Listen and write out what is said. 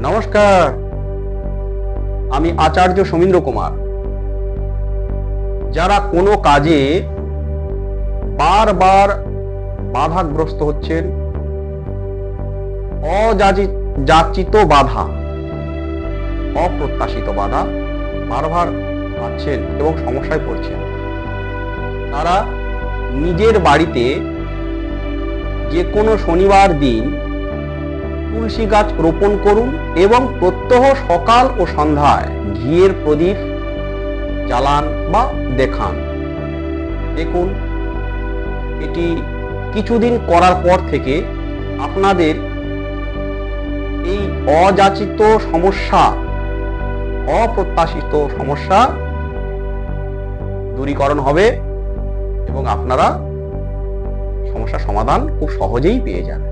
নমস্কার, আমি আচার্য সমীন্দ্র কুমার। যারা কোনো কাজে বারবার বাধাগ্রস্ত হচ্ছেন, অযাচিত বাধা, অপ্রত্যাশিত বাধা বারবার পাচ্ছেন এবং সমস্যায় পড়ছেন, তারা নিজের বাড়িতে যে কোনো শনিবার দিন তুলসী গাছ রোপণ করুন এবং প্রত্যহ সকাল ও সন্ধ্যায় ঘিয়ের প্রদীপ জ্বালান বা দেখান। দেখুন, এটি কিছুদিন করার পর থেকে আপনাদের এই অযাচিত সমস্যা, অপ্রত্যাশিত সমস্যা দূরীকরণ হবে এবং আপনারা সমস্যার সমাধান খুব সহজেই পেয়ে যাবেন।